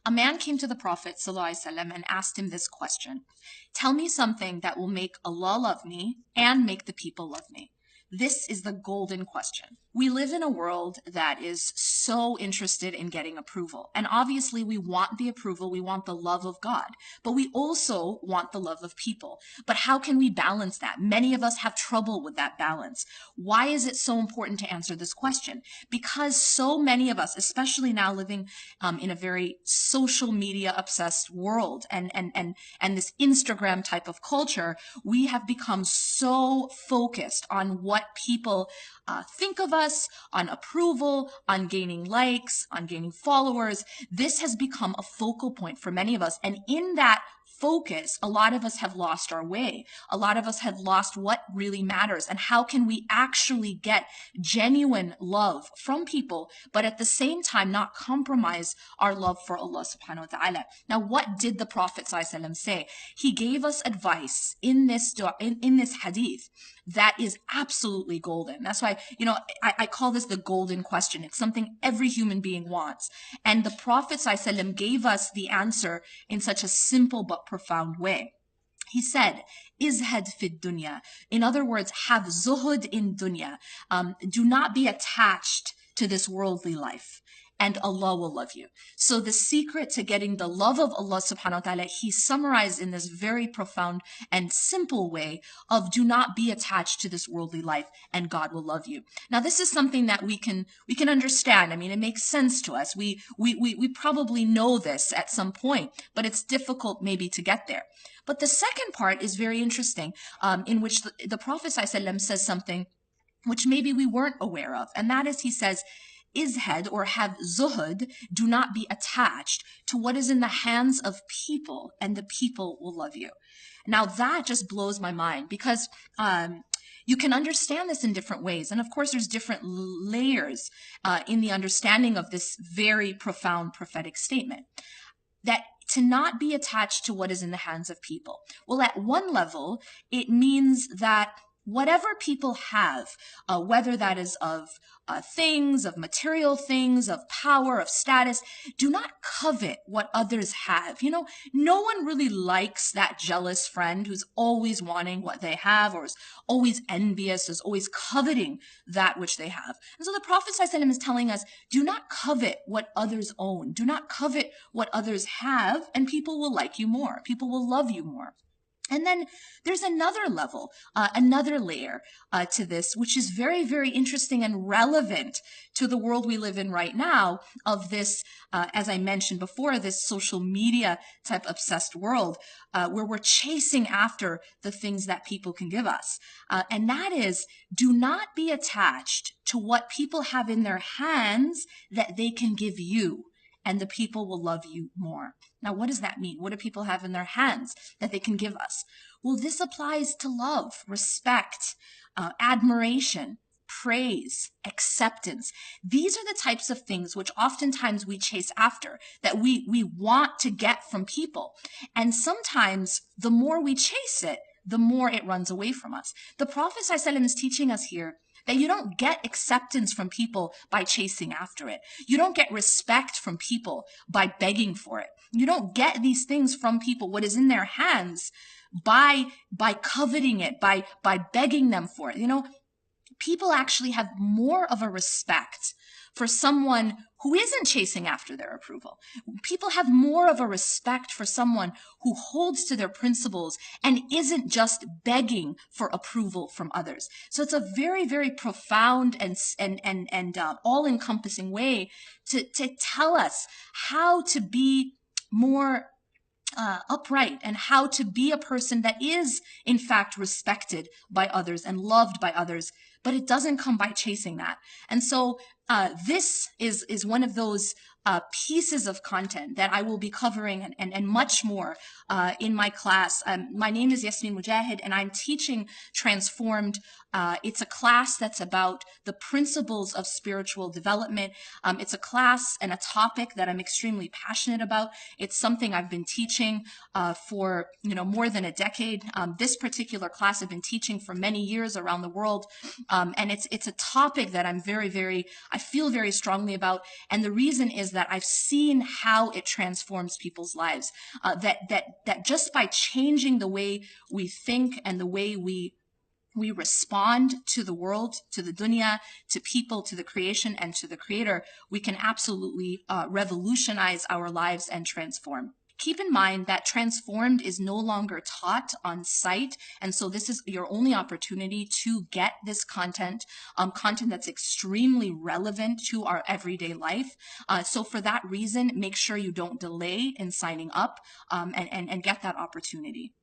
A man came to the Prophet ﷺ and asked him this question: tell me something that will make Allah love me and make the people love me. This is the golden question. We live in a world that is so interested in getting approval. And obviously we want the approval, we want the love of God, but we also want the love of people. But how can we balance that? Many of us have trouble with that balance. Why is it so important to answer this question? Because so many of us, especially now living in a very social media obsessed world and this Instagram type of culture, we have become so focused on what people think of us, on approval, on gaining likes, on gaining followers. This has become a focal point for many of us. And in that focus, a lot of us have lost our way. A lot of us have lost what really matters and how can we actually get genuine love from people, but at the same time not compromise our love for Allah subhanahu wa ta'ala. Now, what did the Prophet ﷺ say? He gave us advice in this hadith that is absolutely golden. That's why, I call this the golden question. It's something every human being wants. And the Prophet ﷺ gave us the answer in such a simple but profound way. He said, izhad fid dunya. In other words, have zuhud in dunya. Do not be attached to this worldly life, and Allah will love you. So the secret to getting the love of Allah subhanahu wa ta'ala, he summarized in this very profound and simple way of do not be attached to this worldly life and God will love you. Now this is something that we can understand. I mean, it makes sense to us. We probably know this at some point, but it's difficult maybe to get there. But the second part is very interesting, in which the Prophet ﷺ says something which maybe we weren't aware of. And that is, he says, izhad, or have zuhud, do not be attached to what is in the hands of people, and the people will love you. Now that just blows my mind, because you can understand this in different ways. And of course, there's different layers in the understanding of this very profound prophetic statement. That to not be attached to what is in the hands of people. Well, at one level, it means that whatever people have, whether that is of things, of material things, of power, of status, do not covet what others have. No one really likes that jealous friend who's always wanting what they have, or is always envious, is always coveting that which they have. And so the Prophet ﷺ is telling us, do not covet what others own. Do not covet what others have, and people will like you more. People will love you more. And then there's another level, another layer to this, which is very, very interesting and relevant to the world we live in right now of this, as I mentioned before, this social media type obsessed world where we're chasing after the things that people can give us. And that is, do not be attached to what people have in their hands that they can give you, and the people will love you more. Now, what does that mean? What do people have in their hands that they can give us? Well, this applies to love, respect, admiration, praise, acceptance. These are the types of things which oftentimes we chase after, that we want to get from people. And sometimes the more we chase it, the more it runs away from us. The Prophet ﷺ is teaching us here that you don't get acceptance from people by chasing after it. You don't get respect from people by begging for it. You don't get these things from people, what is in their hands, by coveting it, by begging them for it. People actually have more of a respect for someone who isn't chasing after their approval. People have more of a respect for someone who holds to their principles and isn't just begging for approval from others. So it's a very, very profound and all-encompassing way to tell us how to be more upright and how to be a person that is in fact respected by others and loved by others, but it doesn't come by chasing that. And so this is one of those pieces of content that I will be covering and much more in my class. My name is Yasmin Mogahed, and I'm teaching Transformed. It's a class that's about the principles of spiritual development. It's a class and a topic that I'm extremely passionate about. It's something I've been teaching for more than a decade. This particular class I've been teaching for many years around the world, and it's a topic that I'm I feel very strongly about. And the reason is is that I've seen how it transforms people's lives. That just by changing the way we think and the way we respond to the world, to the dunya, to people, to the creation, and to the creator, we can absolutely revolutionize our lives and transform. Keep in mind that transformed is no longer taught on site. And so this is your only opportunity to get this content, content that's extremely relevant to our everyday life. So for that reason, make sure you don't delay in signing up and get that opportunity.